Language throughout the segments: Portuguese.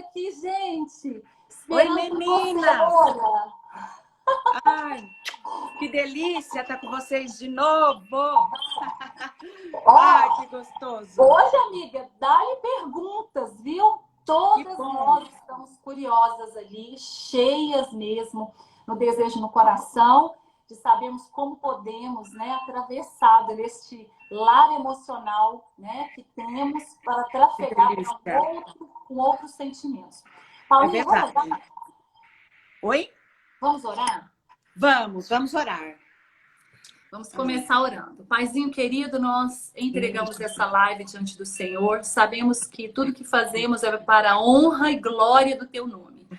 aqui, gente. Oi, Esperando meninas! você, Ora. Ai, que delícia estar com vocês de novo! Ai, Ó, que gostoso! hoje, amiga, dá-lhe perguntas, viu? Que Todas bom! nós estamos curiosas ali, cheias mesmo, no desejo no coração, de sabermos como podemos, né, atravessar deste lar emocional, né, que temos para Que trafegar delícia! com outros sentimentos. É Paulinho, vamos verdade. orar? Oi? Vamos orar? Vamos orar. Vamos começar orando. Paizinho querido, nós entregamos essa live diante do Senhor. Sabemos que tudo que fazemos é para a honra e glória do teu nome.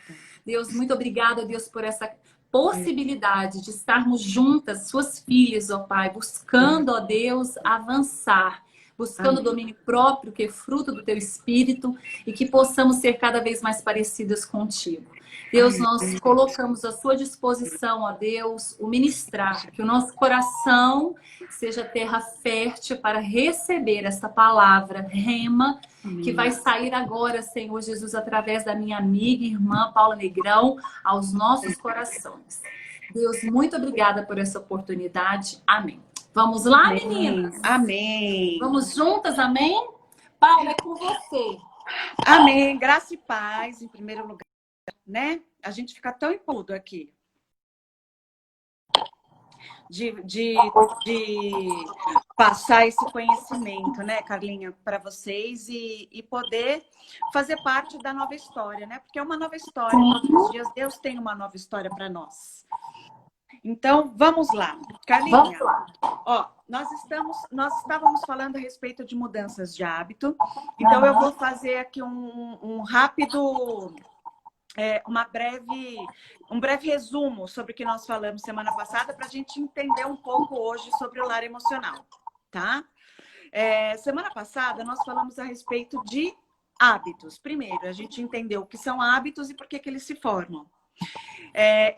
Deus, muito obrigada, Deus, por essa possibilidade de estarmos juntas, suas filhas, ó Pai, buscando, ó Deus, avançar, buscando o Amém. domínio próprio, que é fruto do teu Espírito, e que possamos ser cada vez mais parecidas contigo. Deus, nós colocamos à sua disposição, ó Deus, o ministrar, que o nosso coração seja terra fértil para receber essa palavra, rema, que vai sair agora, Senhor Jesus, através da minha amiga e irmã Paula Negrão, aos nossos corações. Deus, muito obrigada por essa oportunidade. Amém. Vamos lá, Amém. meninas? Amém. Vamos juntas, amém? Paula, é com você. Amém. Graça e paz, em primeiro lugar, né? A gente fica tão empolgado aqui de passar esse conhecimento, né, Carlinha, para vocês e poder fazer parte da nova história, né? Porque é uma nova história. Todos os dias Deus tem uma nova história para nós. Então, vamos lá. Carlinha, Vamos lá. ó, nós estávamos falando a respeito de mudanças de hábito. Então, eu vou fazer aqui um rápido... um breve resumo sobre o que nós falamos semana passada para a gente entender um pouco hoje sobre o lar emocional, tá? Semana passada nós falamos a respeito de hábitos. Primeiro, a gente entendeu o que são hábitos e por que eles se formam.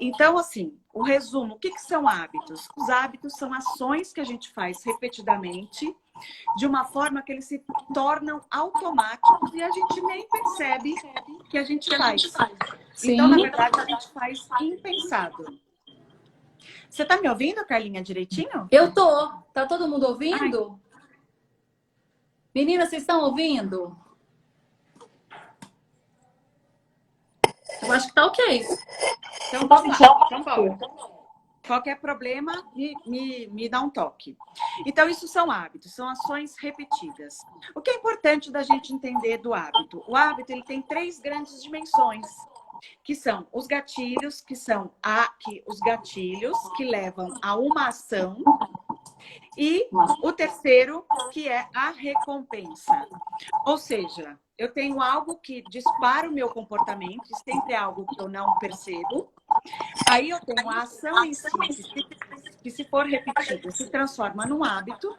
Então, assim, o resumo, o que são hábitos? Os hábitos são ações que a gente faz repetidamente, de uma forma que eles se tornam automáticos e a gente nem percebe que a gente faz. Sim. Então, na verdade, a gente faz impensado. Você tá me ouvindo, Carlinha, direitinho? Eu tô. Tá todo mundo ouvindo? Meninas, vocês estão ouvindo? Eu acho que tá ok. Então, vamos lá. Então, bora. Qualquer problema, me dá um toque. Então, isso são hábitos, são ações repetidas. O que é importante da gente entender do hábito? O hábito ele tem 3 grandes dimensões, que são os gatilhos, os gatilhos que levam a uma ação, e o terceiro, que é a recompensa. Ou seja, eu tenho algo que dispara o meu comportamento, e sempre é algo que eu não percebo. Aí eu tenho a ação em si, que se for repetida, se transforma num hábito.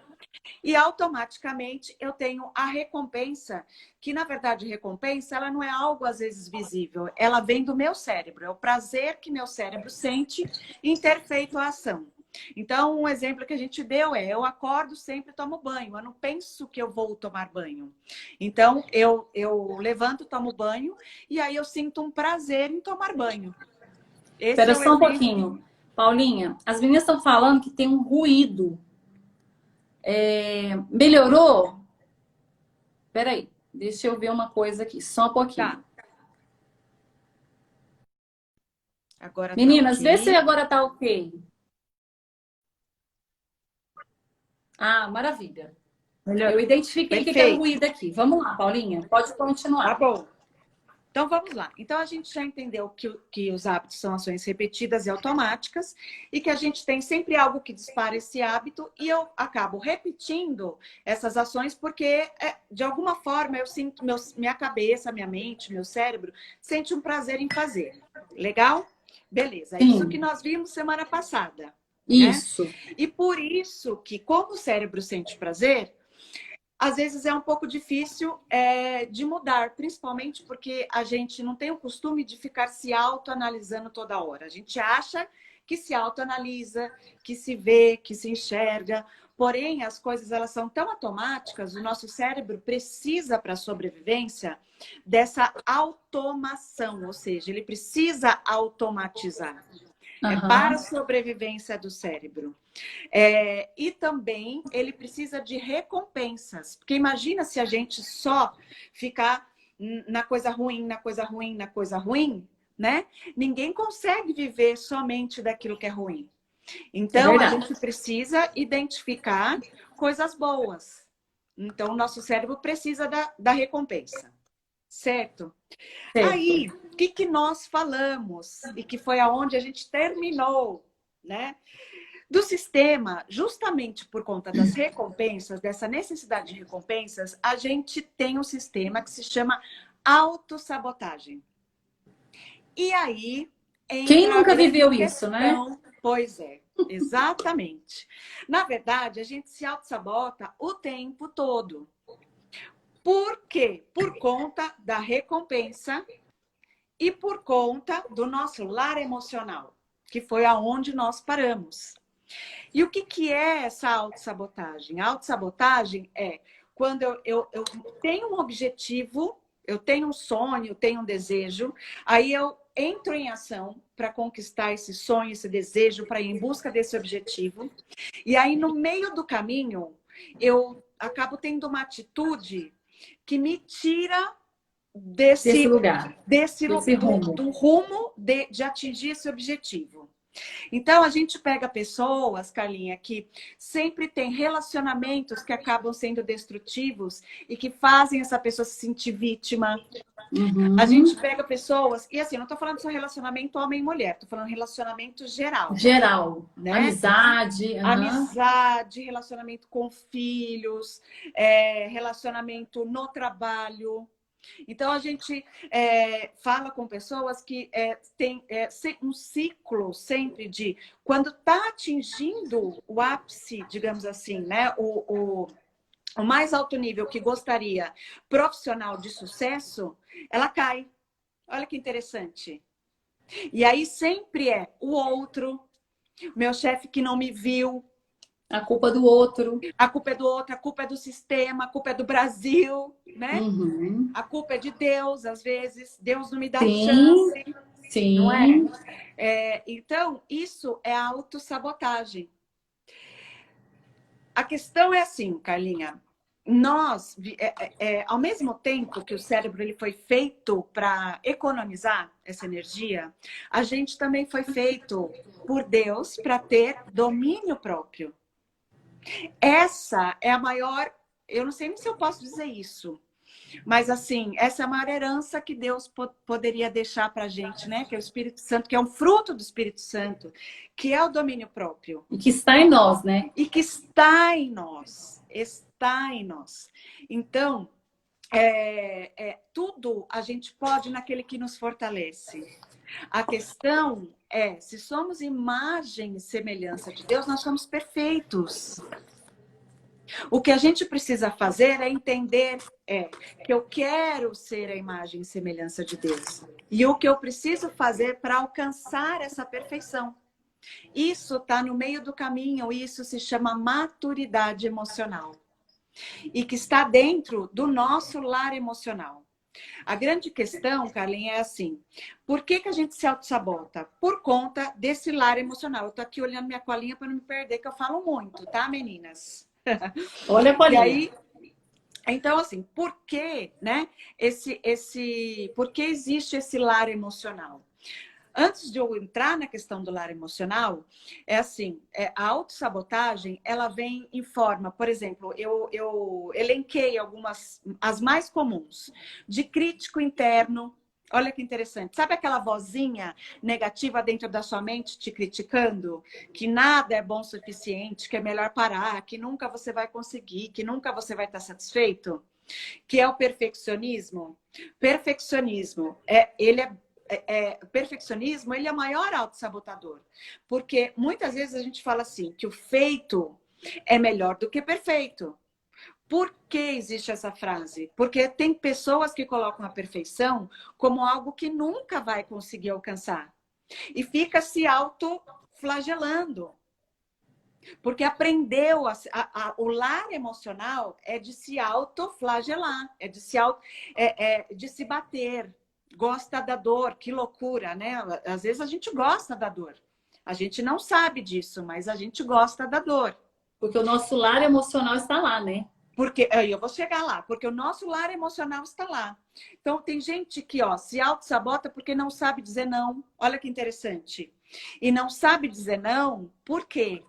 E automaticamente eu tenho a recompensa, que na verdade recompensa, ela não é algo às vezes visível. Ela vem do meu cérebro, é o prazer que meu cérebro sente em ter feito a ação. Então, um exemplo que a gente deu eu acordo sempre e tomo banho. Eu não penso que eu vou tomar banho. Então, eu levanto, tomo banho e aí eu sinto um prazer em tomar banho. Espera só um pouquinho. Paulinha, as meninas estão falando que tem um ruído. Melhorou? Espera aí, deixa eu ver uma coisa aqui, só um pouquinho. Tá. Agora meninas, tá okay. Vê se agora tá ok. Ah, maravilha. Eu identifiquei que é ruído aqui. Vamos lá, Paulinha, pode continuar. Tá bom. Então, vamos lá. Então, a gente já entendeu que os hábitos são ações repetidas e automáticas e que a gente tem sempre algo que dispara esse hábito e eu acabo repetindo essas ações porque, de alguma forma, eu sinto minha cabeça, minha mente, meu cérebro, sente um prazer em fazer. Legal? Beleza. Sim. Isso que nós vimos semana passada. Isso. Né? E por isso que, como o cérebro sente prazer, às vezes é um pouco difícil de mudar, principalmente porque a gente não tem o costume de ficar se autoanalisando toda hora. A gente acha que se autoanalisa, que se vê, que se enxerga, Porém, as coisas elas são tão automáticas, o nosso cérebro precisa, para a sobrevivência, dessa automação, ou seja, ele precisa automatizar. É para a sobrevivência do cérebro. E também ele precisa de recompensas. Porque imagina se a gente só ficar na coisa ruim, na coisa ruim, na coisa ruim, né? Ninguém consegue viver somente daquilo que é ruim. Então, a gente precisa identificar coisas boas. Então, o nosso cérebro precisa da recompensa. Certo? Aí, o que nós falamos? E que foi aonde a gente terminou, né? Do sistema, justamente por conta das recompensas, dessa necessidade de recompensas, a gente tem um sistema que se chama autossabotagem. E aí... Quem nunca viveu isso, né? Pois é, exatamente. Na verdade, a gente se autossabota o tempo todo. Por quê? Por conta da recompensa e por conta do nosso lar emocional, que foi aonde nós paramos. E o que é essa autossabotagem? A autossabotagem é quando eu tenho um objetivo, eu tenho um sonho, eu tenho um desejo, aí eu entro em ação para conquistar esse sonho, esse desejo, para ir em busca desse objetivo. E aí, no meio do caminho, eu acabo tendo uma atitude que me tira desse lugar, do rumo de atingir esse objetivo. Então, a gente pega pessoas, Carlinha, que sempre tem relacionamentos que acabam sendo destrutivos e que fazem essa pessoa se sentir vítima. A gente pega pessoas, e assim, não estou falando só relacionamento homem e mulher, estou falando relacionamento geral. Geral, né? Amizade. Amizade, relacionamento com filhos, relacionamento no trabalho. Então, a gente fala com pessoas que tem um ciclo sempre de... Quando está atingindo o ápice, digamos assim, né? O mais alto nível que gostaria, profissional de sucesso, ela cai. Olha que interessante. E aí sempre o outro, meu chefe que não me viu. A culpa do outro. A culpa é do outro, a culpa é do sistema, a culpa é do Brasil, né? A culpa é de Deus, às vezes. Deus não me dá chance. Sim. Não é? Então, isso é autossabotagem. A questão é assim, Carlinha. Nós, ao mesmo tempo que o cérebro ele foi feito para economizar essa energia, a gente também foi feito por Deus para ter domínio próprio. Essa é a maior... Eu não sei nem se eu posso dizer isso. Mas, assim, essa é a maior herança que Deus poderia deixar para a gente, né? Que é o Espírito Santo, que é um fruto do Espírito Santo, que é o domínio próprio. E que está em nós, né? E que está em nós. Está em nós. Então, tudo a gente pode naquele que nos fortalece. A questão é, se somos imagem e semelhança de Deus, nós somos perfeitos. O que a gente precisa fazer é entender que eu quero ser a imagem e semelhança de Deus. E o que eu preciso fazer para alcançar essa perfeição. Isso está no meio do caminho, isso se chama maturidade emocional. E que está dentro do nosso lar emocional. A grande questão, Carlinha, é assim. Por que a gente se auto-sabota? Por conta desse lar emocional. Eu tô aqui olhando minha colinha para não me perder, que eu falo muito, tá, meninas? Olha a colinha. E aí, então, assim, por que, né? Por que existe esse lar emocional? Antes de eu entrar na questão do lar emocional, é assim, a autossabotagem, ela vem em forma, por exemplo, eu elenquei algumas, as mais comuns, de crítico interno. Olha que interessante. Sabe aquela vozinha negativa dentro da sua mente te criticando? Que nada é bom o suficiente, que é melhor parar, que nunca você vai conseguir, que nunca você vai estar satisfeito? Que é o perfeccionismo? Perfeccionismo, perfeccionismo, ele é o maior autossabotador. Porque muitas vezes a gente fala assim, que o feito é melhor do que perfeito. Por que existe essa frase? Porque tem pessoas que colocam a perfeição como algo que nunca vai conseguir alcançar. E fica se autoflagelando. Porque aprendeu, o lar emocional é de se autoflagelar, é de de se bater, gosta da dor, que loucura, né? Às vezes a gente gosta da dor. A gente não sabe disso, mas a gente gosta da dor. Porque o nosso lar emocional está lá, né? Porque aí eu vou chegar lá, porque o nosso lar emocional está lá. Então tem gente que, ó, se auto-sabota porque não sabe dizer não. Olha que interessante. E não sabe dizer não, por quê?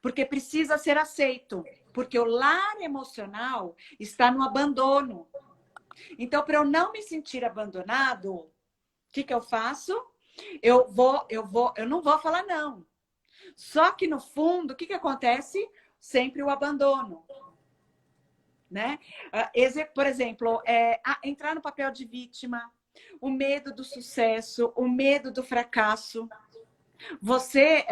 Porque precisa ser aceito. Porque o lar emocional está no abandono. Então, para eu não me sentir abandonado, o que eu faço? Eu não vou falar não. Só que no fundo, o que acontece? Sempre o abandono. Né? Por exemplo, entrar no papel de vítima, o medo do sucesso, o medo do fracasso. Você,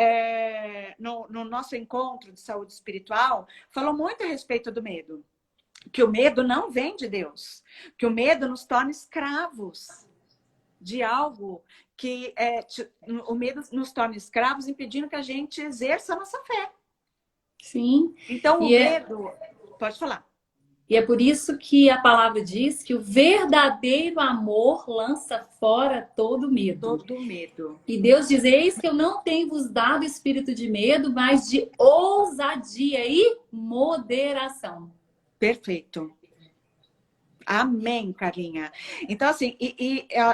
no nosso encontro de saúde espiritual, falou muito a respeito do medo. Que o medo não vem de Deus. Que o medo nos torna escravos de algo que... o medo nos torna escravos, impedindo que a gente exerça a nossa fé. Sim. Então, o medo... Pode falar. E é por isso que a palavra diz que o verdadeiro amor lança fora todo medo. Todo medo. E Deus diz, eis que eu não tenho vos dado espírito de medo, mas de ousadia e moderação. Perfeito. Amém, Carlinha. Então, assim,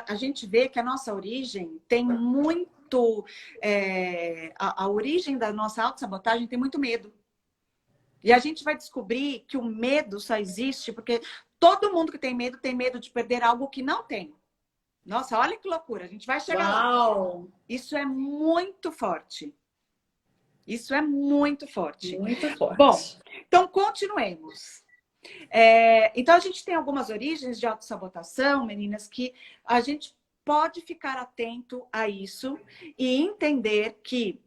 a gente vê que a nossa origem tem muito... a origem da nossa autossabotagem tem muito medo. E a gente vai descobrir que o medo só existe porque todo mundo que tem medo de perder algo que não tem. Nossa, olha que loucura. A gente vai chegar lá. Isso é muito forte. Isso é muito forte. Muito forte. Bom, então continuemos. Então a gente tem algumas origens de autossabotação, meninas, que a gente pode ficar atento a isso e entender que...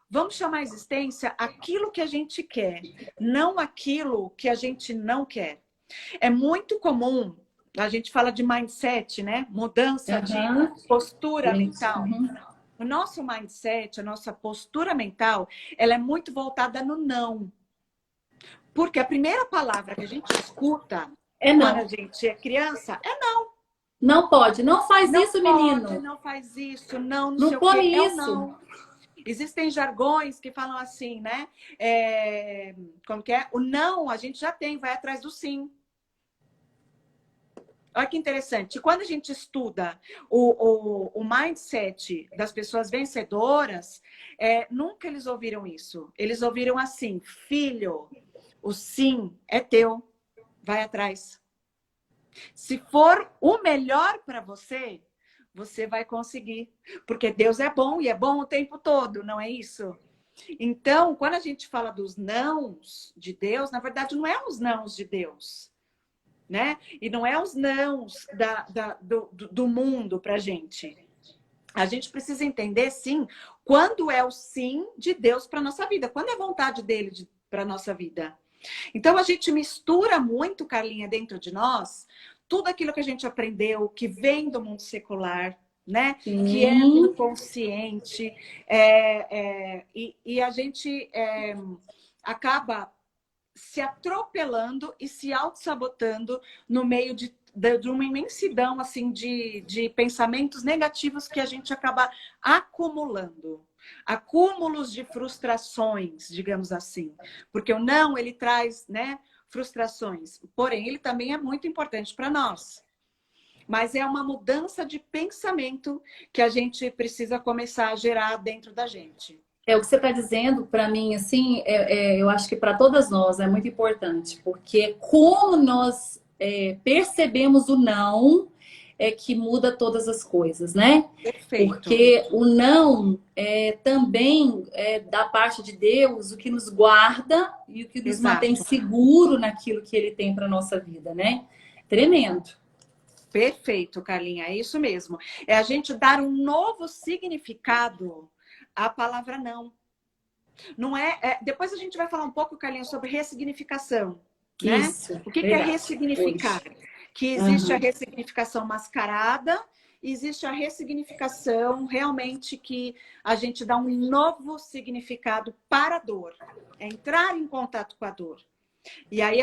vamos chamar a existência aquilo que a gente quer, não aquilo que a gente não quer. É muito comum, a gente fala de mindset, né? Mudança de postura mental. O nosso mindset, a nossa postura mental, ela é muito voltada no não. Porque a primeira palavra que a gente escuta quando a gente é criança é não. Não pode, não faz isso, menino. Não faz isso, não sei o que. Isso. Não. Existem jargões que falam assim, né? Como que é? O não a gente já tem, vai atrás do sim. Olha que interessante. Quando a gente estuda o mindset das pessoas vencedoras, nunca eles ouviram isso. Eles ouviram assim, filho, o sim é teu, vai atrás. Se for o melhor para você, você vai conseguir. Porque Deus é bom e é bom o tempo todo, não é isso? Então, quando a gente fala dos nãos de Deus, na verdade não é os nãos de Deus, né? E não é os nãos do mundo pra gente. A gente precisa entender, sim, quando é o sim de Deus para nossa vida, quando é a vontade dele para nossa vida. Então, a gente mistura muito, Carlinha, dentro de nós, tudo aquilo que a gente aprendeu, que vem do mundo secular, né? Sim. Que é do inconsciente. E a gente acaba se atropelando e se auto-sabotando no meio de uma imensidão assim, de pensamentos negativos que a gente acaba acumulando. Acúmulos de frustrações, digamos assim. Porque o não, ele traz, né, frustrações. Porém, ele também é muito importante para nós. Mas é uma mudança de pensamento que a gente precisa começar a gerar dentro da gente. O que você está dizendo, para mim, assim, eu acho que para todas nós é muito importante. Porque como nós percebemos o não, é que muda todas as coisas, né? Perfeito. Porque o não também da parte de Deus o que nos guarda e o que nos mantém seguro naquilo que Ele tem para nossa vida, né? Tremendo. Perfeito, Carlinha, é isso mesmo. É a gente dar um novo significado à palavra não. Não depois a gente vai falar um pouco, Carlinha, sobre ressignificação. Né? Isso. O que é ressignificar? Que existe a ressignificação mascarada e existe a ressignificação, realmente que a gente dá um novo significado para a dor. É entrar em contato com a dor. E aí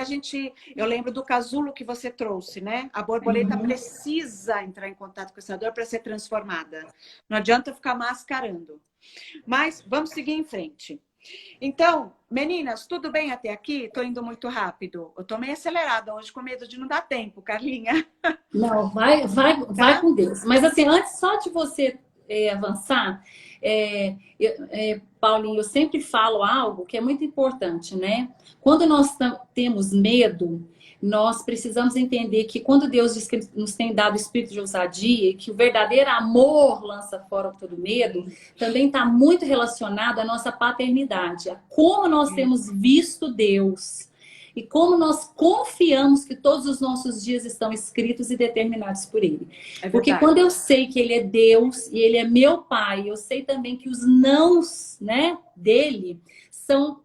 eu lembro do casulo que você trouxe, né? A borboleta precisa entrar em contato com essa dor para ser transformada. Não adianta ficar mascarando. Mas vamos seguir em frente. Então, meninas, tudo bem até aqui? Estou indo muito rápido. Eu estou meio acelerada hoje, com medo de não dar tempo, Carlinha. Não, vai com Deus. Mas assim, antes só de você avançar, Paulinho, eu sempre falo algo que é muito importante, né? Quando nós temos medo, nós precisamos entender que quando Deus diz que nos tem dado espírito de ousadia e que o verdadeiro amor lança fora todo medo, também está muito relacionado à nossa paternidade, a como nós temos visto Deus. E como nós confiamos que todos os nossos dias estão escritos e determinados por Ele. Porque quando eu sei que Ele é Deus e Ele é meu Pai, eu sei também que os nãos, né, dele são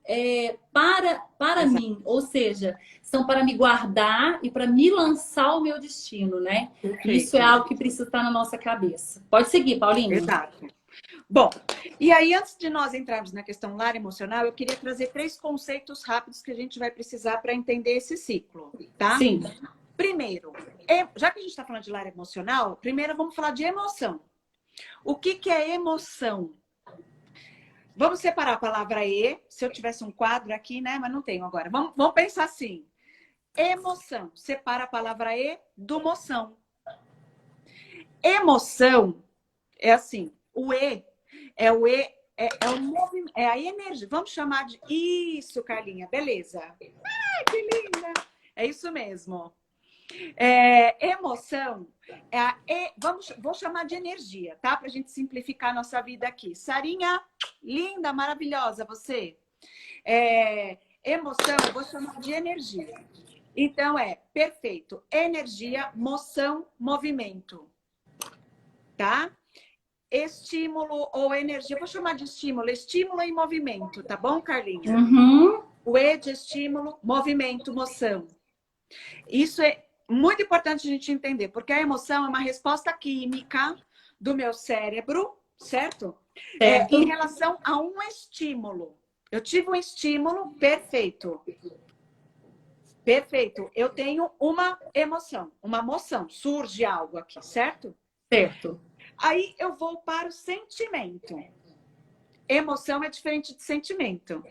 para mim. Ou seja, são para me guardar e para me lançar o meu destino, né? Perfeito. Isso é algo que precisa estar na nossa cabeça. Pode seguir, Paulinho. Exato. Bom, e aí antes de nós entrarmos na questão lar emocional, eu queria trazer 3 conceitos rápidos que a gente vai precisar para entender esse ciclo, tá? Sim. Primeiro, já que a gente está falando de lar emocional, primeiro vamos falar de emoção. O que é emoção? Vamos separar a palavra E, se eu tivesse um quadro aqui, né? Mas não tenho agora. Vamos pensar assim. Emoção, separa a palavra E do moção. Emoção é assim, o E é o movimento, é a energia. Vamos chamar de isso, Carlinha, beleza? Ai, que linda! É isso mesmo. Emoção vou chamar de energia, tá? Pra gente simplificar a nossa vida aqui. Sarinha, linda, maravilhosa, você. Emoção, eu vou chamar de energia. Então perfeito. Energia, moção, movimento. Tá? Estímulo ou energia, vou chamar de estímulo e movimento, tá bom, Carlinha? O E de estímulo, movimento, moção. Isso é muito importante a gente entender, porque a emoção é uma resposta química do meu cérebro, certo? Em relação a um estímulo. Eu tive um estímulo, perfeito. Perfeito. Eu tenho uma emoção, uma moção, surge algo aqui, certo? Certo. Aí eu vou para o sentimento. Emoção é diferente de sentimento.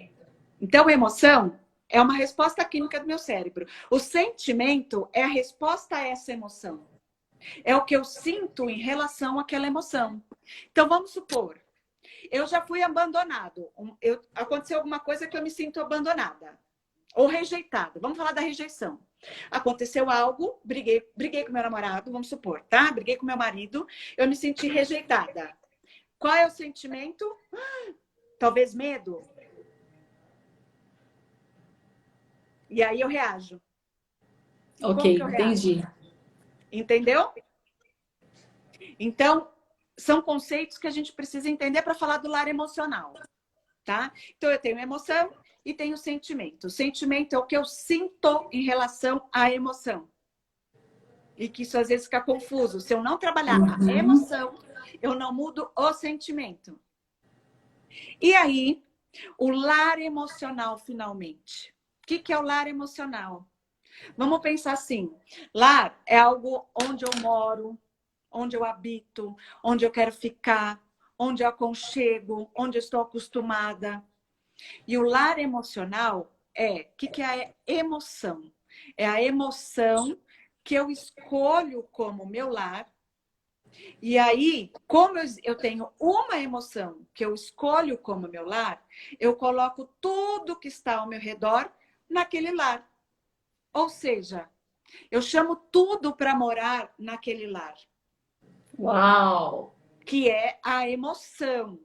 Então, emoção é uma resposta química do meu cérebro. O sentimento é a resposta a essa emoção. É o que eu sinto em relação àquela emoção. Então, vamos supor, eu já fui abandonado. Aconteceu alguma coisa que eu me sinto abandonada. Ou rejeitada. Vamos falar da rejeição. Aconteceu algo, briguei com meu namorado, vamos supor, tá? Briguei com meu marido, eu me senti rejeitada. Qual é o sentimento? Talvez medo. E aí eu reajo. Ok, entendi. Entendeu? Então, são conceitos que a gente precisa entender para falar do lar emocional, tá? Então, eu tenho emoção e tenho sentimento. O sentimento é o que eu sinto em relação à emoção. E que isso às vezes fica confuso. Se eu não trabalhar a emoção, eu não mudo o sentimento. E aí, o lar emocional, finalmente. O que é o lar emocional? Vamos pensar assim. Lar é algo onde eu moro, onde eu habito, onde eu quero ficar, onde eu aconchego, onde eu estou acostumada. E o lar emocional o que é a emoção? É a emoção que eu escolho como meu lar. E aí, como eu tenho uma emoção que eu escolho como meu lar, eu coloco tudo que está ao meu redor naquele lar. Ou seja, eu chamo tudo para morar naquele lar. Uau! Que é a emoção.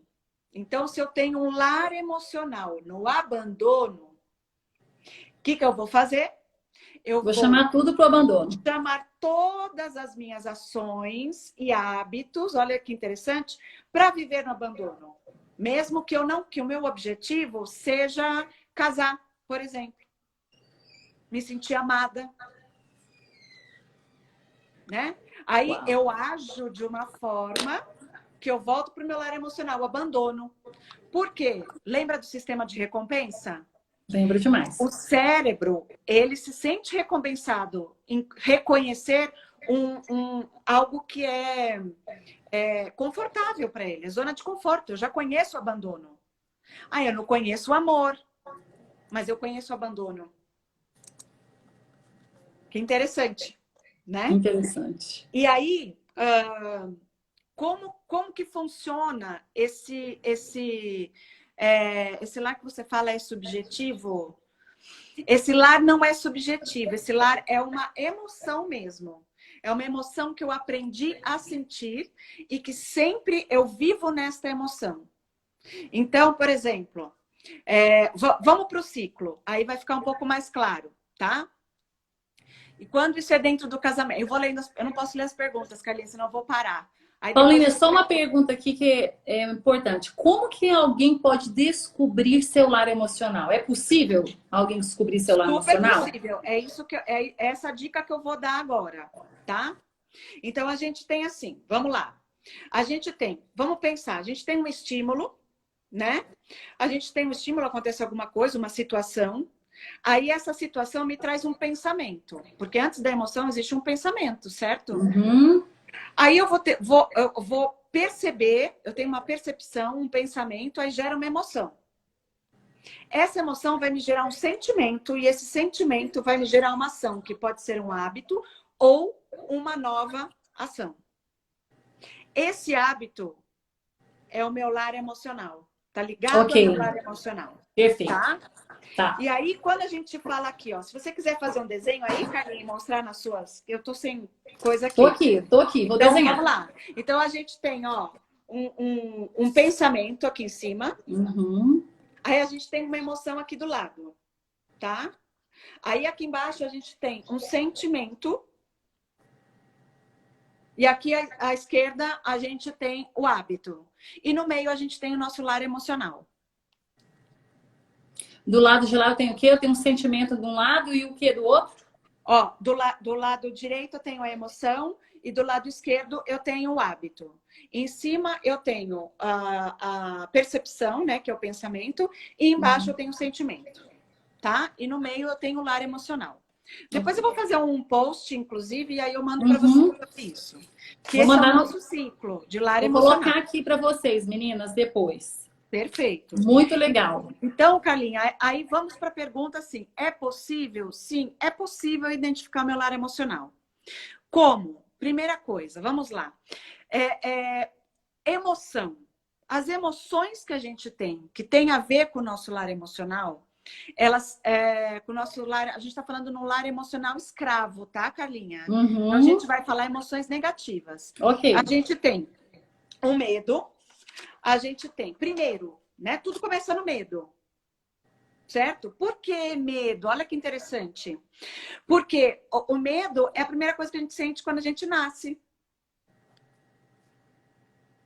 Então, se eu tenho um lar emocional no abandono, o que eu vou fazer? Eu vou chamar tudo para o abandono. Chamar todas as minhas ações e hábitos, olha que interessante, para viver no abandono. Mesmo que o meu objetivo seja casar, por exemplo. Me sentir amada. Né? Aí Uau. eu ajo de uma forma que eu volto para o meu lar emocional, o abandono. Por quê? Lembra do sistema de recompensa? Lembro demais. O cérebro, ele se sente recompensado em reconhecer algo que é confortável para ele, é zona de conforto. Eu já conheço o abandono. Ah, eu não conheço o amor, mas eu conheço o abandono. Que interessante, né? Interessante. E aí, como que funciona esse lar que você fala é subjetivo? Esse lar não é subjetivo, esse lar é uma emoção mesmo. É uma emoção que eu aprendi a sentir e que sempre eu vivo nesta emoção. Então, por exemplo, vamos para o ciclo, aí vai ficar um pouco mais claro, tá? E quando isso é dentro do casamento? Eu não posso ler as perguntas, Carlinhos, senão eu vou parar. Aí Paulina, depois... só uma pergunta aqui que é importante. Como que alguém pode descobrir seu lar emocional? É possível alguém descobrir seu lar Super emocional? possível. É isso que é essa dica que eu vou dar agora, tá? Então a gente tem assim, vamos lá. Vamos pensar, a gente tem um estímulo, né? A gente tem um estímulo, acontece alguma coisa, uma situação. Aí essa situação me traz um pensamento, porque antes da emoção existe um pensamento, certo? Uhum. Aí eu vou perceber, eu tenho uma percepção, um pensamento, aí gera uma emoção. Essa emoção vai me gerar um sentimento e esse sentimento vai me gerar uma ação, que pode ser um hábito ou uma nova ação. Esse hábito é o meu lar emocional. Tá ligado ao meu lar emocional. Perfeito. Tá? Tá. E aí, quando a gente fala aqui, ó, se você quiser fazer um desenho aí, Carlinhos, mostrar nas suas... Eu tô sem coisa aqui. Tô aqui, vou então, desenhar. Vamos lá. Então, a gente tem, ó, um pensamento aqui em cima. Uhum. Aí a gente tem uma emoção aqui do lado, tá? Aí aqui embaixo a gente tem um sentimento. E aqui à esquerda a gente tem o hábito. E no meio a gente tem o nosso lar emocional. Do lado de lá eu tenho o quê? Eu tenho um sentimento de um lado e o quê do outro? Ó, do lado direito eu tenho a emoção e do lado esquerdo eu tenho o hábito. Em cima eu tenho a percepção, né, que é o pensamento, e embaixo eu tenho o sentimento, tá? E no meio eu tenho o lar emocional. Depois eu vou fazer um post, inclusive, e aí eu mando para vocês isso. Que esse é o nosso ciclo de lar emocional. Vou colocar aqui para vocês, meninas, depois. Perfeito. Muito legal. Então, Carlinha, aí vamos para a pergunta assim, é possível? Sim, é possível identificar meu lar emocional. Como? Primeira coisa, vamos lá. Emoção. As emoções que a gente tem, que tem a ver com o nosso lar emocional, elas, com o nosso lar, a gente está falando no lar emocional escravo, tá, Carlinha? Uhum. Então, a gente vai falar emoções negativas. Ok. A gente tem o medo, a gente tem, primeiro, né? Tudo começa no medo. Certo? Por que medo? Olha que interessante. Porque o medo é a primeira coisa que a gente sente quando a gente nasce.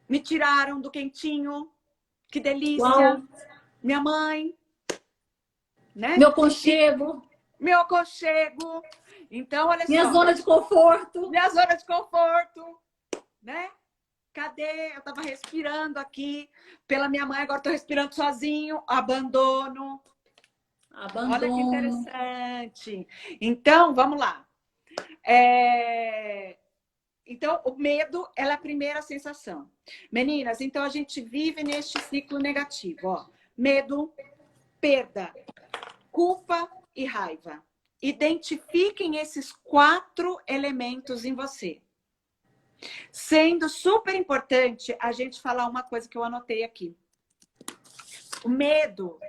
Me tiraram do quentinho. Que delícia. Uau. Minha mãe. Né? Meu aconchego. Meu aconchego. Então, olha minha só. Zona de conforto. Minha zona de conforto. Né? Cadê? Eu tava respirando aqui pela minha mãe, agora tô respirando sozinho. Abandono. Olha que interessante. Então, vamos lá. Então, o medo é a primeira sensação. Meninas, então a gente vive neste ciclo negativo. Ó. Medo, perda, culpa e raiva. Identifiquem esses 4 elementos em você. Sendo super importante a gente falar uma coisa que eu anotei aqui. O medo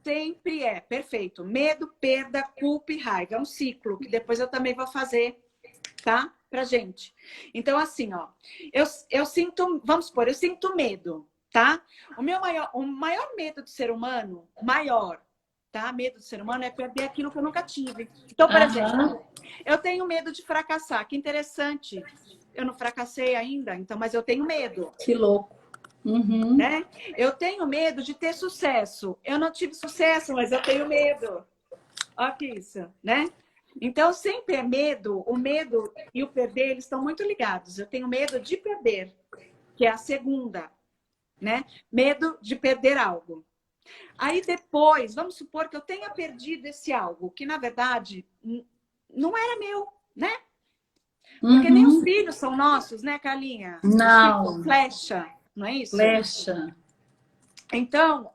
sempre é, perfeito, medo, perda, culpa e raiva. É um ciclo que depois eu também vou fazer, tá? Pra gente. Então, assim, ó, eu sinto, vamos supor, eu sinto medo, tá? O maior medo do ser humano, tá? Medo do ser humano é perder aquilo que eu nunca tive. Então, por exemplo, eu tenho medo de fracassar. Que interessante. Eu não fracassei ainda, então, mas eu tenho medo. Que louco. Uhum. Né? Eu tenho medo de ter sucesso. Eu não tive sucesso, mas eu tenho medo. Olha que isso, né? Então, sempre é medo. O medo e o perder, eles estão muito ligados. Eu tenho medo de perder, que é a segunda, né? Medo de perder algo. Aí depois, vamos supor que eu tenha perdido esse algo, que na verdade não era meu, né? Porque nem os filhos são nossos, né, Carlinha? Não. Os filhos, flecha, não é isso? Flecha. Então,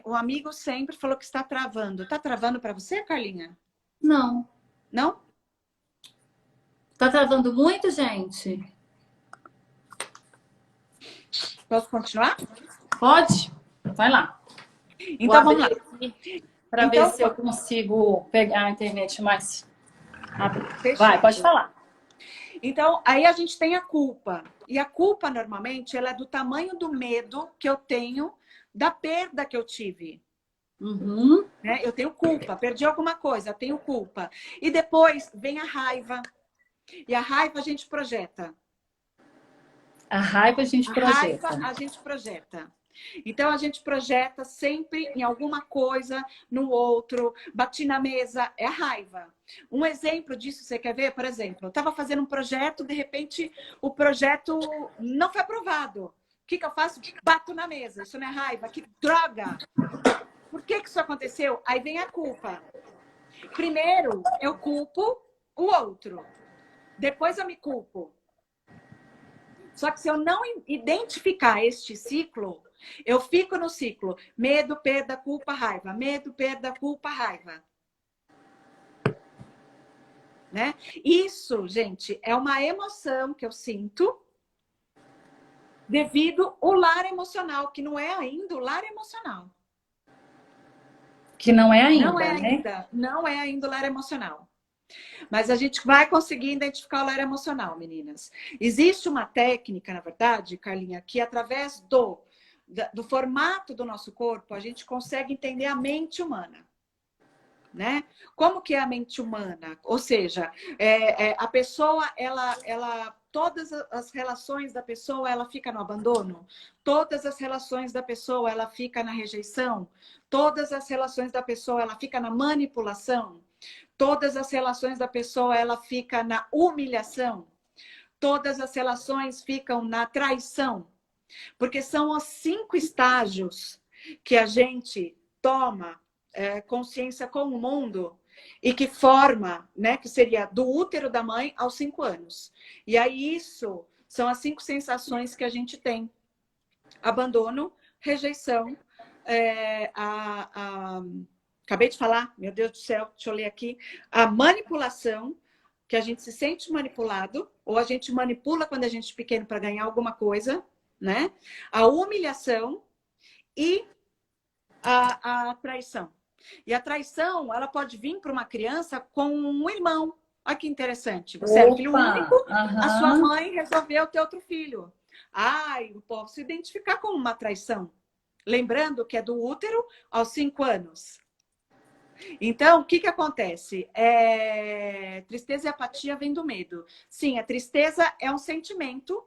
o amigo sempre falou que está travando. Está travando para você, Carlinha? Não. Não? Tá travando muito, gente? Posso continuar? Pode? Vai lá. Então, vamos lá. Para ver se eu consigo pegar a internet mais rápido. Vai, pode falar. Então, aí a gente tem a culpa. E a culpa, normalmente, ela é do tamanho do medo que eu tenho da perda que eu tive. Né? Eu tenho culpa, perdi alguma coisa, tenho culpa. E depois vem a raiva. E a raiva a gente projeta. A raiva a gente projeta. A raiva a gente projeta. Então, a gente projeta sempre em alguma coisa, no outro. Bati na mesa, é a raiva. Um exemplo disso, você quer ver? Por exemplo, eu estava fazendo um projeto, de repente, o projeto não foi aprovado. O que eu faço? Bato na mesa. Isso não é raiva? Que droga! Por que isso aconteceu? Aí vem a culpa. Primeiro, eu culpo o outro. Depois eu me culpo. Só que se eu não identificar este ciclo, eu fico no ciclo medo, perda, culpa, raiva. Medo, perda, culpa, raiva. Né? Isso, gente, é uma emoção que eu sinto devido ao lar emocional, que não é ainda o lar emocional. Que não é ainda, não é né? ainda, não é ainda o lar emocional. Mas a gente vai conseguir identificar o lar emocional, meninas. Existe uma técnica, na verdade, Carlinha, que através do formato do nosso corpo, a gente consegue entender a mente humana. Né? Como que é a mente humana? Ou seja, a pessoa, todas as relações da pessoa, ela fica no abandono? Todas as relações da pessoa, ela fica na rejeição? Todas as relações da pessoa, ela fica na manipulação? Todas as relações da pessoa, ela fica na humilhação? Todas as relações ficam na traição? Porque são os 5 estágios que a gente toma consciência com o mundo e que forma, né, que seria do útero da mãe aos 5 anos. E aí isso são as 5 sensações que a gente tem. Abandono, rejeição, acabei de falar, meu Deus do céu, deixa eu ler aqui, a manipulação, que a gente se sente manipulado, ou a gente manipula quando a gente é pequeno para ganhar alguma coisa, né? A humilhação e a traição. E a traição, ela pode vir para uma criança com um irmão. Olha que interessante. Você é filho único, a sua mãe resolveu ter outro filho. Ai, eu posso se identificar com uma traição. Lembrando que é do útero aos 5 anos. Então, o que acontece? Tristeza e apatia vêm do medo. Sim, a tristeza é um sentimento,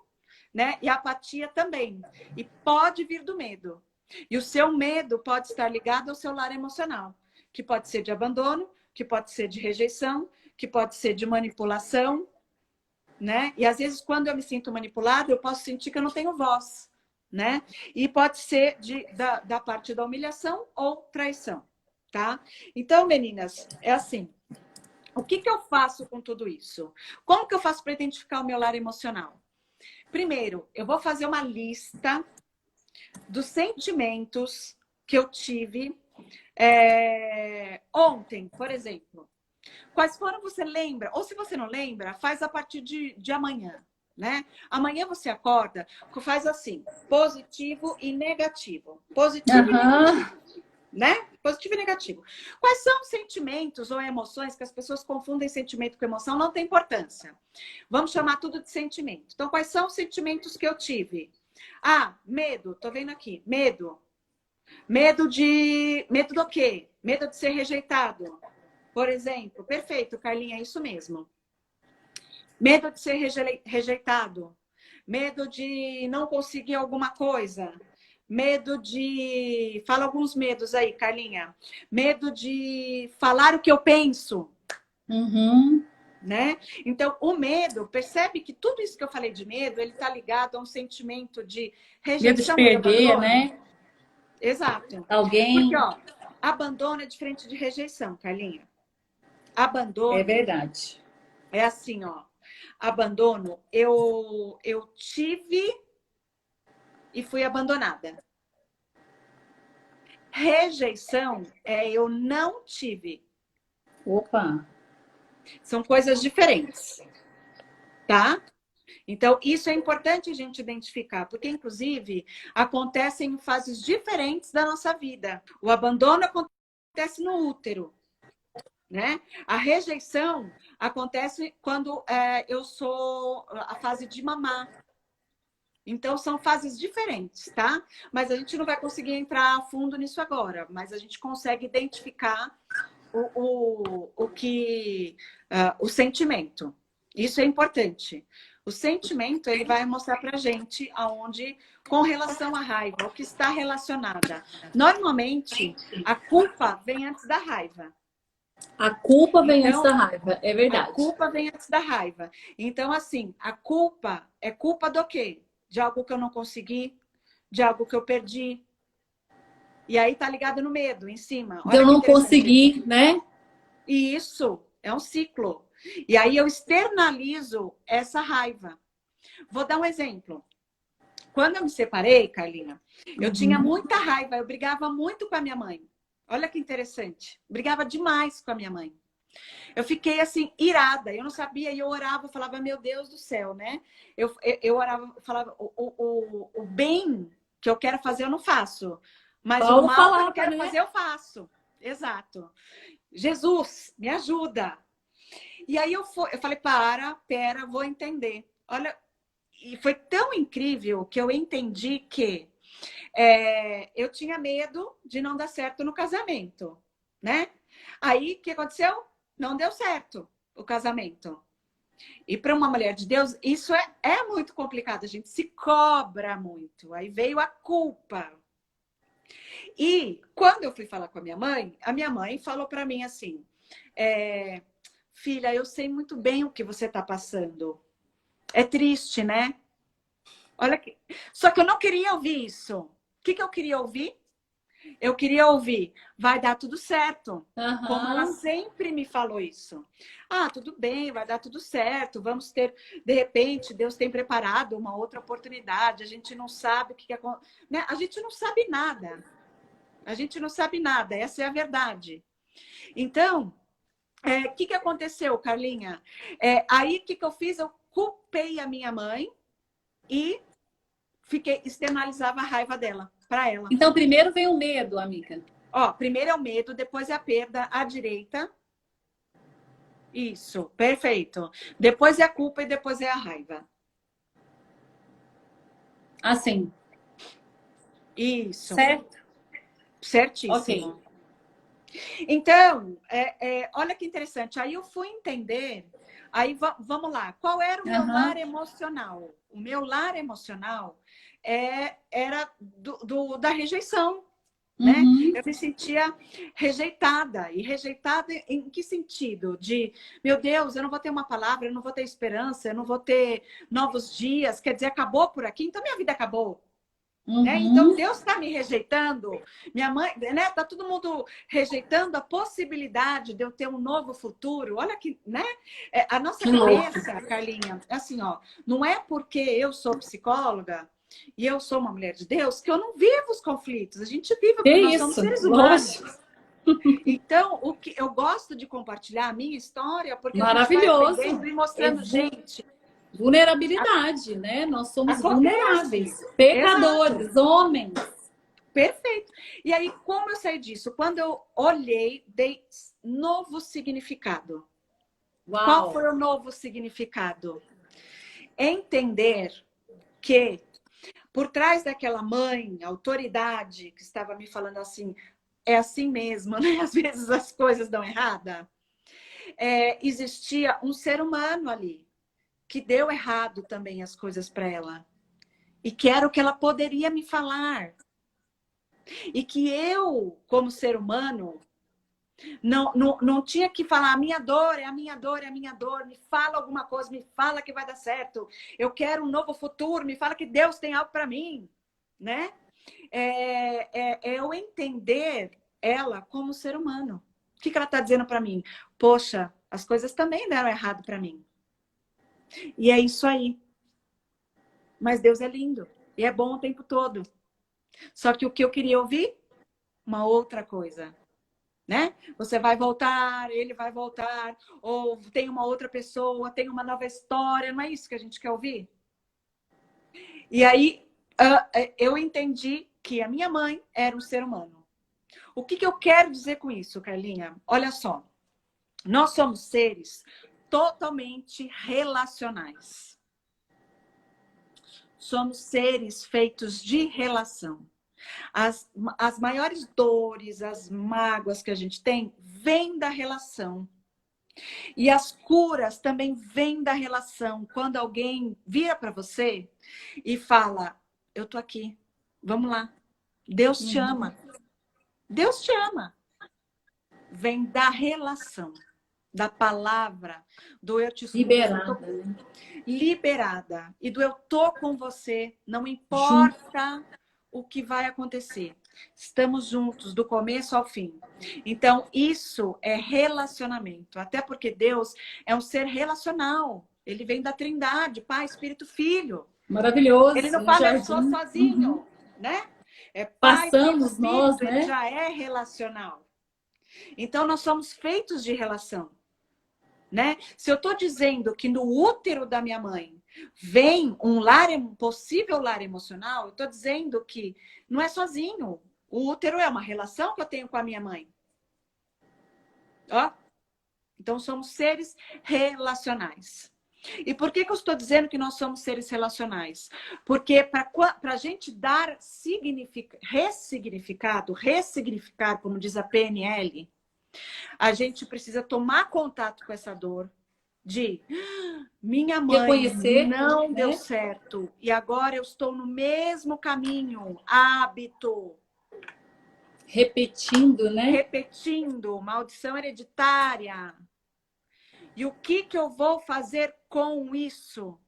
né? E a apatia também. E pode vir do medo. E o seu medo pode estar ligado ao seu lar emocional, que pode ser de abandono, que pode ser de rejeição, que pode ser de manipulação, né? E às vezes, quando eu me sinto manipulada, eu posso sentir que eu não tenho voz, né? E pode ser da parte da humilhação ou traição, tá? Então, meninas, é assim. O que eu faço com tudo isso? Como que eu faço para identificar o meu lar emocional? Primeiro, eu vou fazer uma lista dos sentimentos que eu tive ontem, por exemplo. Quais foram, você lembra? Ou se você não lembra, faz a partir de amanhã, né? Amanhã você acorda, faz assim, positivo e negativo. Positivo e negativo, né? Positivo e negativo. Quais são os sentimentos ou emoções que as pessoas confundem sentimento com emoção? Não tem importância. Vamos chamar tudo de sentimento. Então, quais são os sentimentos que eu tive? Ah, medo, tô vendo aqui. Medo. Medo do quê? Medo de ser rejeitado. Por exemplo, perfeito, Carlinha, é isso mesmo. Medo de ser rejeitado. Medo de não conseguir alguma coisa. Medo de... Fala alguns medos aí, Carlinha. Medo de falar o que eu penso. Uhum. Né? Então, o medo, percebe que tudo isso que eu falei de medo, ele está ligado a um sentimento de Medo de rejeição e perder, abandono. né? Exato. Porque, Alguém. ó, abandono é diferente de rejeição, Carlinha. É Abandono verdade. é assim, ó. Abandono, eu tive e fui abandonada. Rejeição é eu não tive. Opa. São coisas diferentes, tá? Então, isso é importante a gente identificar, porque, inclusive, acontecem em fases diferentes da nossa vida. O abandono acontece no útero, né? A rejeição acontece quando eu sou a fase de mamar. Então, são fases diferentes, tá? Mas a gente não vai conseguir entrar a fundo nisso agora, mas a gente consegue identificar o sentimento. Isso é importante. O sentimento, ele vai mostrar pra gente aonde, com relação à raiva, o que está relacionada. Normalmente, a culpa vem antes da raiva. A culpa vem antes Então, da raiva, é a verdade. culpa vem antes da raiva. Então, assim, a culpa é culpa do quê? De algo que eu não consegui, de algo que eu perdi. E aí tá ligado no medo, em cima. De eu Olha que não interessante. conseguir, né? E isso é um ciclo. E aí eu externalizo essa raiva. Vou dar um exemplo. Quando eu me separei, Carlinha, eu tinha muita raiva, eu brigava muito com a minha mãe. Olha que interessante. Brigava demais com a minha mãe. Eu fiquei assim, irada, eu não sabia, e eu orava, falava, meu Deus do céu, né? Eu orava, falava, o bem que eu quero fazer, eu não faço. Mas o Paulo mal que eu não falava, quero né? fazer, eu faço. Exato. Jesus, me ajuda. E aí eu falei, pera, vou entender. Olha, e foi tão incrível que eu entendi que eu tinha medo de não dar certo no casamento, né? Aí, o que aconteceu? Não deu certo o casamento. E para uma mulher de Deus, isso é muito complicado. A gente se cobra muito. Aí veio a culpa. E quando eu fui falar com a minha mãe falou para mim assim, filha, eu sei muito bem o que você está passando. É triste, né? Olha que... Só que eu não queria ouvir isso. O que eu queria ouvir? Eu queria ouvir, vai dar tudo certo. Como ela sempre me falou isso. Ah, tudo bem, vai dar tudo certo. Vamos ter, de repente, Deus tem preparado uma outra oportunidade. A gente não sabe o que acontece. Né? A gente não sabe nada. A gente não sabe nada. Essa é a verdade. Então, o que aconteceu, Carlinha? Aí, o que eu fiz? Eu culpei a minha mãe e externalizava a raiva dela para ela. Então, primeiro vem o medo, amiga. Ó, primeiro é o medo, depois é a perda à direita. Isso, perfeito. Depois é a culpa e depois é a raiva. Assim. Isso. Certo? Certíssimo. Ok. Então, olha que interessante. Aí eu fui entender. Aí vamos lá. Qual era o meu lar emocional? O meu lar emocional era da rejeição. Né? Eu me sentia rejeitada. E rejeitada em que sentido? De, meu Deus, eu não vou ter uma palavra, eu não vou ter esperança, eu não vou ter novos dias. Quer dizer, acabou por aqui, então minha vida acabou. Né? Então Deus está me rejeitando. Minha mãe, né? Tá todo mundo rejeitando a possibilidade de eu ter um novo futuro. Olha que, né? A nossa cabeça, Carlinha, assim, ó, não é porque eu sou psicóloga e eu sou uma mulher de Deus que eu não vivo os conflitos. A gente vive porque nós somos seres humanos. Então, o que eu gosto de compartilhar a minha história, porque a gente vai aprendendo e mostrando, gente. Vulnerabilidade, né? Nós somos vulneráveis, pecadores, exato. Homens. Perfeito. E aí, como eu sei disso? Quando eu olhei, dei novo significado. Uau. Qual foi o novo significado? Entender que por trás daquela mãe, autoridade, que estava me falando assim, é assim mesmo, né? Às vezes as coisas dão errada. Existia um ser humano ali que deu errado também as coisas para ela. E que era o que ela poderia me falar. E que eu, como ser humano, não tinha que falar, a minha dor é a minha dor, é a minha dor, me fala alguma coisa, me fala que vai dar certo, eu quero um novo futuro, me fala que Deus tem algo para mim, né? É eu entender ela como ser humano. O que ela está dizendo para mim? Poxa, as coisas também deram errado para mim. E é isso aí. Mas Deus é lindo e é bom o tempo todo. Só que o que eu queria ouvir? Uma outra coisa. Né? Você vai voltar, ele vai voltar, ou tem uma outra pessoa, tem uma nova história, não é isso que a gente quer ouvir? E aí eu entendi que a minha mãe era um ser humano. O que eu quero dizer com isso, Carlinha? Olha só, nós somos seres totalmente relacionais. Somos seres feitos de relação. As maiores dores, as mágoas que a gente tem, vêm da relação. E as curas também vêm da relação. Quando alguém vira para você e fala, eu tô aqui, vamos lá. Deus te ama. Deus te ama. Vem da relação, da palavra, do eu te escuto. Liberada. Liberada. E do eu tô com você, não importa o que vai acontecer. Estamos juntos do começo ao fim. Então, isso é relacionamento. Até porque Deus é um ser relacional. Ele vem da Trindade, Pai, Espírito, Filho. Maravilhoso. Ele não fala, eu sou sozinho, né? É Pai, Passamos Filho, nós, Espírito, né? ele já é relacional. Então, nós somos feitos de relação, né? Se eu estou dizendo que no útero da minha mãe vem um possível lar emocional, eu estou dizendo que não é sozinho. O útero é uma relação que eu tenho com a minha mãe. Ó. Então, somos seres relacionais. E por que eu estou dizendo que nós somos seres relacionais? Porque para a gente dar ressignificar, como diz a PNL, a gente precisa tomar contato com essa dor de minha mãe reconhecer, não deu né? certo e agora eu estou no mesmo caminho, hábito. Repetindo, né? Repetindo, maldição hereditária. E o que eu vou fazer com isso?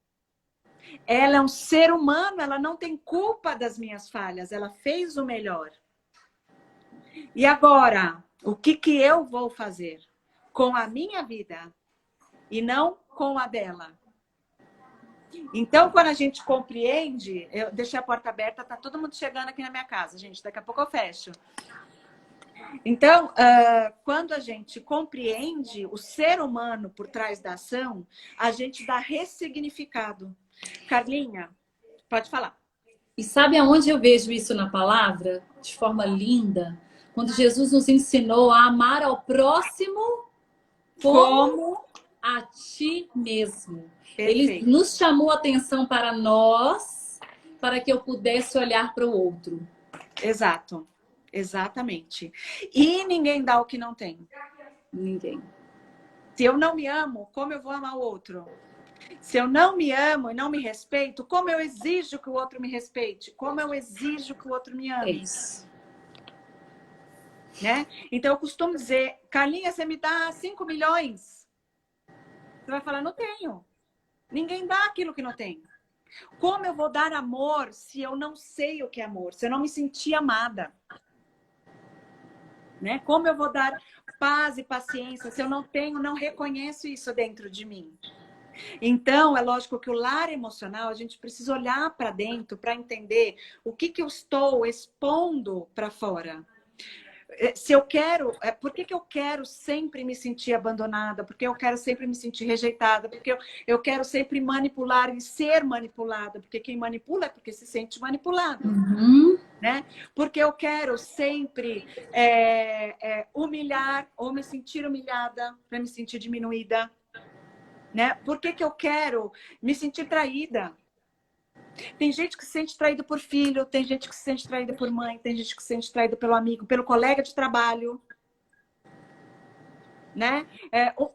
Ela é um ser humano, ela não tem culpa das minhas falhas, ela fez o melhor. E agora, o que eu vou fazer com a minha vida e não com a dela? Então, quando a gente compreende, eu deixei a porta aberta, tá todo mundo chegando aqui na minha casa, gente, daqui a pouco eu fecho. Então, quando a gente compreende o ser humano por trás da ação, a gente dá ressignificado. Carlinha, pode falar. E sabe aonde eu vejo isso na palavra? De forma linda. Quando Jesus nos ensinou a amar ao próximo como a ti mesmo. Perfeito. Ele nos chamou a atenção para nós, para que eu pudesse olhar para o outro. Exato. Exatamente. E ninguém dá o que não tem. Ninguém. Se eu não me amo, como eu vou amar o outro? Se eu não me amo e não me respeito, como eu exijo que o outro me respeite? Como eu exijo que o outro me ame? É isso. Né? Então, eu costumo dizer, Carlinha, você me dá 5 milhões? Você vai falar, não tenho. Ninguém dá aquilo que não tem. Como eu vou dar amor se eu não sei o que é amor? Se eu não me sentir amada? Né? Como eu vou dar paz e paciência se eu não reconheço isso dentro de mim? Então, é lógico que o lar emocional, a gente precisa olhar para dentro para entender o que eu estou expondo para fora. Se eu quero, por que eu quero sempre me sentir abandonada? Porque eu quero sempre me sentir rejeitada? Porque eu quero sempre manipular e ser manipulada? Porque quem manipula é porque se sente manipulado. Né? Porque eu quero sempre humilhar ou me sentir humilhada para me sentir diminuída. Né? Por que eu quero me sentir traída? Tem gente que se sente traída por filho, tem gente que se sente traída por mãe, tem gente que se sente traída pelo amigo, pelo colega de trabalho. Né?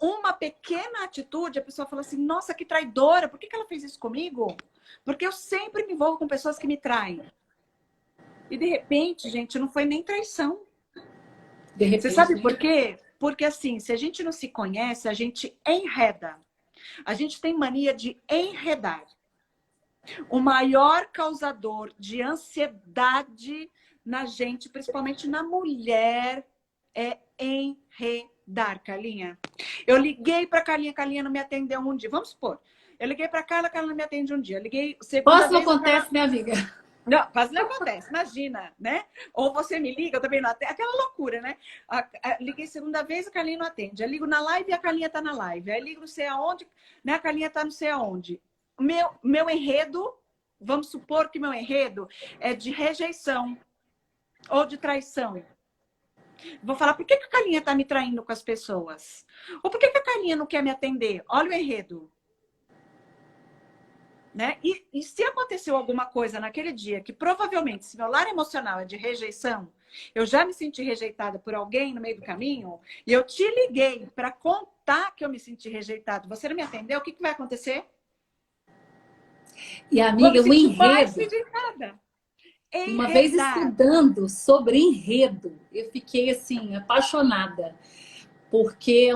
Uma pequena atitude, a pessoa fala assim, nossa, que traidora, por que ela fez isso comigo? Porque eu sempre me envolvo com pessoas que me traem. E de repente, gente, não foi nem traição. De repente, Você sabe por quê? Porque assim, se a gente não se conhece, a gente enreda. A gente tem mania de enredar. O maior causador de ansiedade na gente, principalmente na mulher, é enredar, Carlinha. Eu liguei para Carlinha, Carlinha não me atendeu um dia. Vamos supor, eu liguei para Carla, Carla não me atende um dia. Eu liguei segunda próximo vez. acontece, minha amiga. Não, quase não acontece, imagina, né? Ou você me liga, eu também não atendo. Aquela loucura, né? Liguei segunda vez, a Carlinha não atende. Eu ligo na live e a Carlinha tá na live. Aí ligo não sei aonde, né? A Carlinha tá não sei aonde. Meu enredo, vamos supor que meu enredo é de rejeição ou de traição. Vou falar, por que a Carlinha tá me traindo com as pessoas? Ou por que a Carlinha não quer me atender? Olha o enredo. Né? E se aconteceu alguma coisa naquele dia que provavelmente, se meu lar emocional é de rejeição, eu já me senti rejeitada por alguém no meio do caminho, e eu te liguei para contar que eu me senti rejeitada, você não me atendeu, o que vai acontecer? E amiga, o enredo. Uma vez estudando sobre enredo, eu fiquei assim apaixonada, porque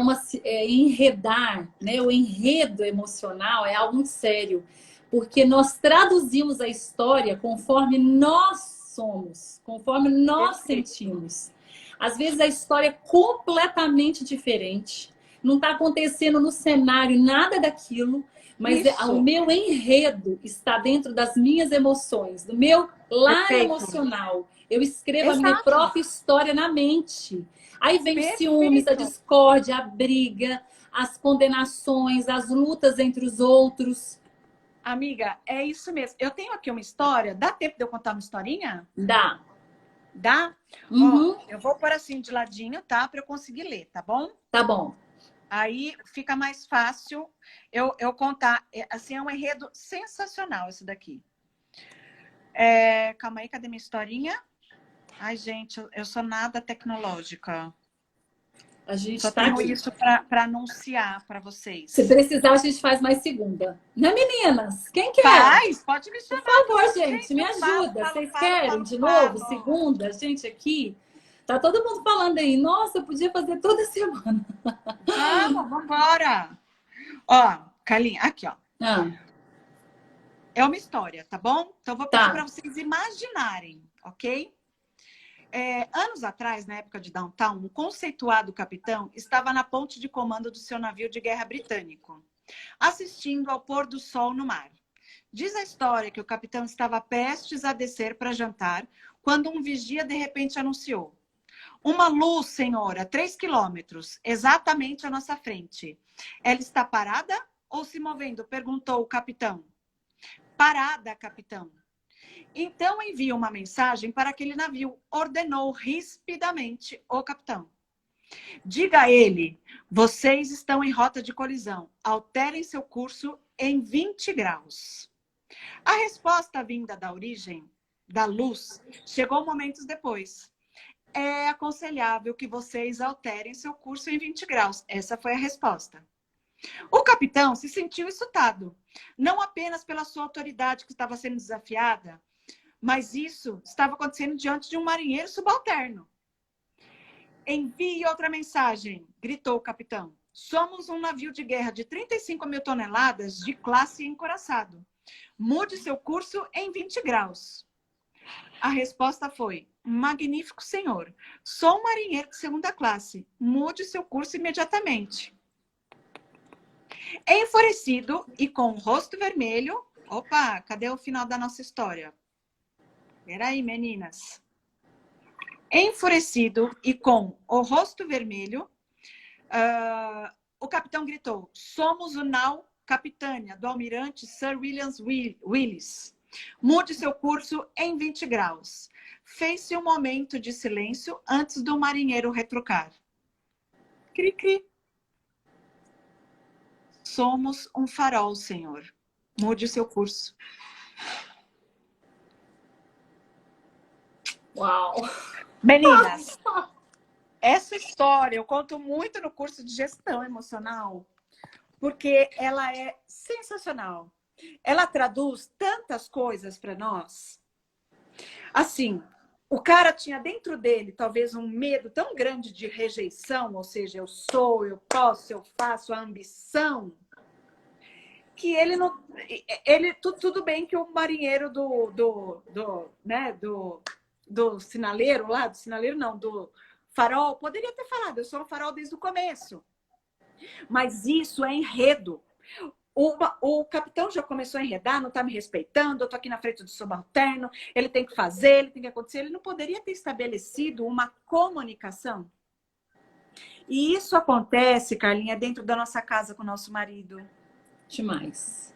enredar, né? O enredo emocional é algo muito sério, porque nós traduzimos a história conforme nós somos, conforme nós sentimos. Às vezes a história é completamente diferente, não está acontecendo no cenário nada daquilo, mas o meu enredo está dentro das minhas emoções, do meu lar emocional. Eu escrevo a minha própria história na mente. Aí vem os ciúmes, a discórdia, a briga, as condenações, as lutas entre os outros. Amiga, é isso mesmo. Eu tenho aqui uma história. Dá tempo de eu contar uma historinha? Dá. Dá? Uhum. Ó, eu vou pôr assim de ladinho, tá? Para eu conseguir ler, tá bom? Tá bom. Aí fica mais fácil eu contar. Assim, é um enredo sensacional esse daqui. Calma aí, cadê minha historinha? Ai, gente, eu sou nada tecnológica. A gente só tá tenho aqui. Isso para anunciar para vocês. Se precisar, a gente faz mais segunda. Né, meninas? Quem quer? Faz, pode me chamar. Por favor, gente, me ajuda. Vocês querem de novo, segunda, gente, aqui? Tá todo mundo falando aí. Nossa, eu podia fazer toda semana. Vamos embora. Ó, Carlinha, aqui, ó. É uma história, tá bom? Então, vou pedir para vocês imaginarem, ok? Anos atrás, na época de Downtown, um conceituado capitão estava na ponte de comando do seu navio de guerra britânico, assistindo ao pôr do sol no mar. Diz a história que o capitão estava prestes a descer para jantar, quando um vigia de repente anunciou: "Uma luz, senhora, 3 quilômetros, exatamente à nossa frente. Ela está parada ou se movendo?" perguntou o capitão. "Parada, capitão." "Então envia uma mensagem para aquele navio", ordenou rispidamente o capitão. "Diga a ele, vocês estão em rota de colisão. Alterem seu curso em 20 graus. A resposta vinda da origem da luz chegou momentos depois. "É aconselhável que vocês alterem seu curso em 20 graus. Essa foi a resposta. O capitão se sentiu insultado, não apenas pela sua autoridade que estava sendo desafiada, mas isso estava acontecendo diante de um marinheiro subalterno. "Envie outra mensagem", gritou o capitão. "Somos um navio de guerra de 35 mil toneladas de classe encoraçado. Mude seu curso em 20 graus. A resposta foi: "Magnífico, senhor. Sou um marinheiro de segunda classe. Mude seu curso imediatamente." Enfurecido e com o rosto vermelho... Opa, cadê o final da nossa história? Peraí, meninas. Enfurecido e com o rosto vermelho, o capitão gritou: "Somos o nau Capitânia, do almirante Sir William Willis. Mude seu curso em 20 graus. Fez-se um momento de silêncio antes do marinheiro retrucar: "Cri-cri. Somos um farol, senhor. Mude seu curso." Uau! Meninas, essa história eu conto muito no curso de gestão emocional, porque ela é sensacional. Ela traduz tantas coisas para nós. Assim, o cara tinha dentro dele talvez um medo tão grande de rejeição, ou seja, eu sou, eu posso, eu faço, a ambição, que ele não. Tudo bem que o marinheiro do sinaleiro lá, do sinaleiro não, do farol, poderia ter falado, eu sou um farol desde o começo. Mas isso é enredo. O capitão já começou a enredar, não está me respeitando, eu estou aqui na frente do subalterno, ele tem que fazer, ele tem que acontecer. Ele não poderia ter estabelecido uma comunicação. E isso acontece, Carlinha, dentro da nossa casa com o nosso marido. Demais.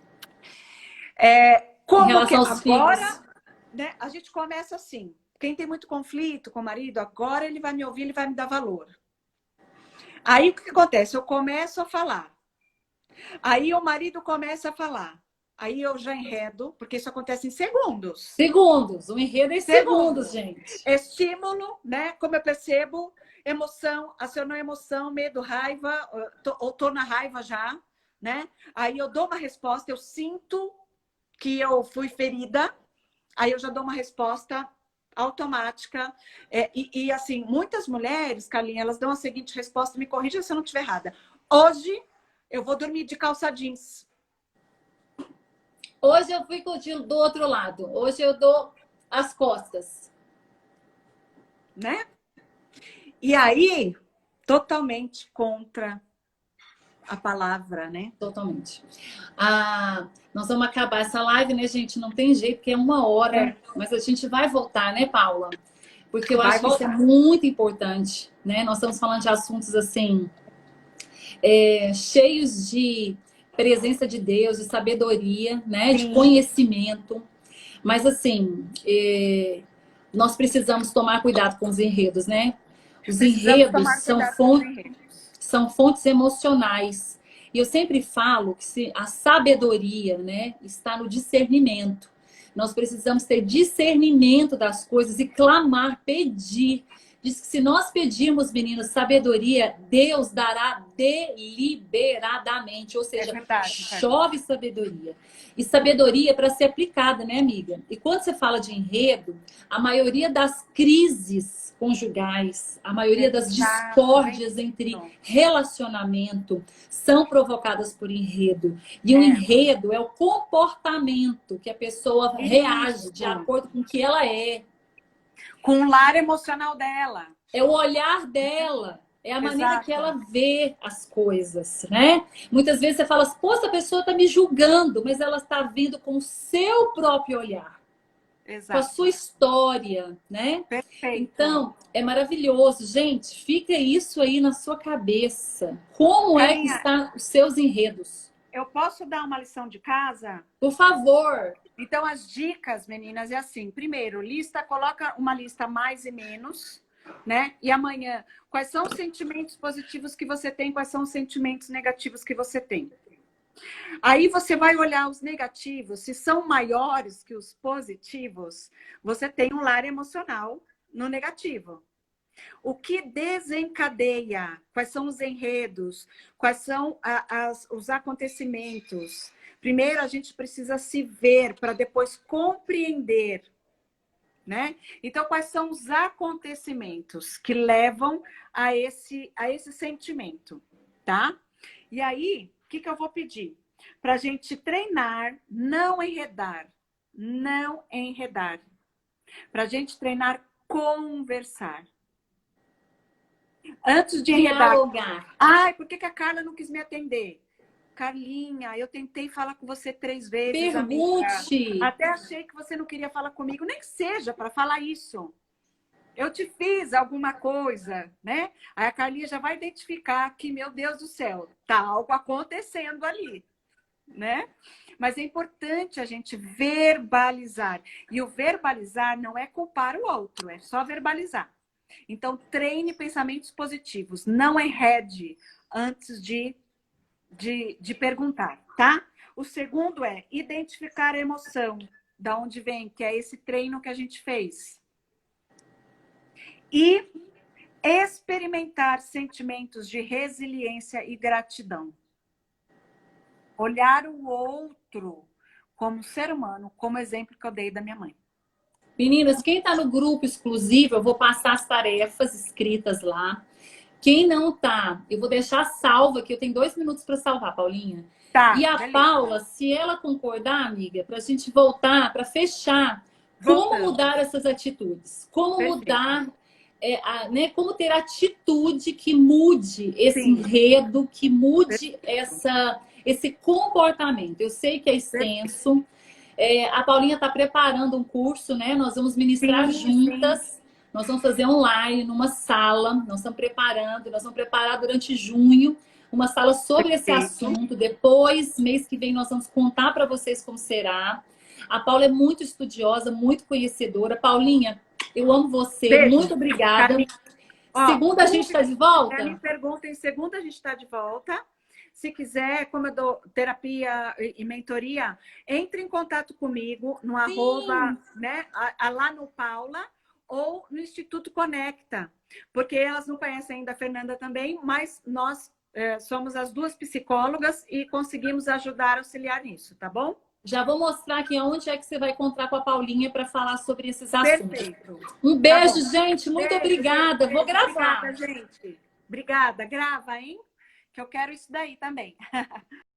Como em relação que aos agora, filhos, né, a gente começa assim. Quem tem muito conflito com o marido, agora ele vai me ouvir, ele vai me dar valor. Aí o que acontece? Eu começo a falar. Aí o marido começa a falar. Aí eu já enredo, porque isso acontece em segundos. Segundos. O enredo é segundos, gente. Estímulo, né? Como eu percebo, emoção, acionou emoção, medo, raiva, ou tô na raiva já, né? Aí eu dou uma resposta, eu sinto que eu fui ferida, aí eu já dou uma resposta automática. E assim, muitas mulheres, Carlinha, elas dão a seguinte resposta, me corrija se eu não estiver errada. Hoje eu vou dormir de calça jeans. Hoje eu fui do outro lado. Hoje eu dou as costas. Né? E aí, totalmente contra a palavra, né? Totalmente. Nós vamos acabar essa live, né, gente? Não tem jeito, porque é 1 hora. Mas a gente vai voltar, né, Paula? Porque eu acho que isso é muito importante, né? Nós estamos falando de assuntos, assim, cheios de presença de Deus, de sabedoria, né? Sim. De conhecimento. Mas, assim, nós precisamos tomar cuidado com os enredos, né? Os enredos são fontes emocionais. E eu sempre falo que a sabedoria, né, está no discernimento. Nós precisamos ter discernimento das coisas e clamar, pedir. Diz que se nós pedirmos, meninos, sabedoria, Deus dará deliberadamente. Ou seja, chove sabedoria. E sabedoria para ser aplicada, né, amiga? E quando você fala de enredo, a maioria das crises conjugais, a maioria das discórdias entre relacionamento são provocadas por enredo. E o enredo é o comportamento que a pessoa reage de acordo com o que ela é. Com o lar emocional dela. É o olhar dela. É a maneira que ela vê as coisas, né? Muitas vezes você fala assim, pô, essa pessoa está me julgando, mas ela está vindo com o seu próprio olhar. Exato. Com a sua história, né? Perfeito. Então, é maravilhoso. Gente, fica isso aí na sua cabeça. Como é que estão os seus enredos? Eu posso dar uma lição de casa? Por favor. Então, as dicas, meninas, é assim. Primeiro, coloca uma lista mais e menos, né? E amanhã, quais são os sentimentos positivos que você tem, quais são os sentimentos negativos que você tem. Aí você vai olhar os negativos, se são maiores que os positivos, você tem um lar emocional no negativo. O que desencadeia? Quais são os enredos? Quais são os acontecimentos? Primeiro, a gente precisa se ver para depois compreender, né? Então, quais são os acontecimentos que levam a esse sentimento, tá? E aí, o que eu vou pedir? Para a gente treinar, não enredar. Não enredar. Para a gente treinar, conversar. Antes de enredar. Dialogar. Ai, por que a Carla não quis me atender? Carlinha, eu tentei falar com você 3 vezes, Pergunte. Amiga. Até achei que você não queria falar comigo, nem que seja para falar isso. Eu te fiz alguma coisa, né? Aí a Carlinha já vai identificar que, meu Deus do céu, tá algo acontecendo ali, né? Mas é importante a gente verbalizar. E o verbalizar não é culpar o outro, é só verbalizar. Então, treine pensamentos positivos. Não enrede antes de perguntar, tá? O segundo é identificar a emoção. Da onde vem, que é esse treino que a gente fez. E experimentar sentimentos de resiliência e gratidão. Olhar o outro como ser humano, como exemplo que eu dei da minha mãe. Meninas, quem está no grupo exclusivo, eu vou passar as tarefas escritas lá. Quem não tá, eu vou deixar salva aqui. Eu tenho 2 minutos para salvar, Paulinha. Tá, E a beleza. Paula, se ela concordar, amiga, para a gente voltar, para fechar, como mudar essas atitudes? Como mudar, né? Como ter atitude que mude esse enredo, que mude esse comportamento. Eu sei que é extenso. A Paulinha está preparando um curso, né? Nós vamos ministrar juntas. Nós vamos fazer online, numa sala. Nós estamos preparando. Nós vamos preparar durante junho uma sala sobre esse assunto. Depois, mês que vem, nós vamos contar para vocês como será. A Paula é muito estudiosa, muito conhecedora. Paulinha, eu amo você. Beijo. Muito obrigada. Segunda a gente está de volta? Me pergunta, em segunda a gente está de volta. Se quiser, como eu dou terapia e mentoria, entre em contato comigo no arroba, né, lá no Paula ou no Instituto Conecta, porque elas não conhecem ainda a Fernanda também, mas nós somos as duas psicólogas e conseguimos ajudar, auxiliar nisso, tá bom? Já vou mostrar aqui onde é que você vai encontrar com a Paulinha para falar sobre esses assuntos. Perfeito. Um beijo, gente. Muito obrigada. Vou gravar. Obrigada, gente. Obrigada. Grava, hein? Que eu quero isso daí também.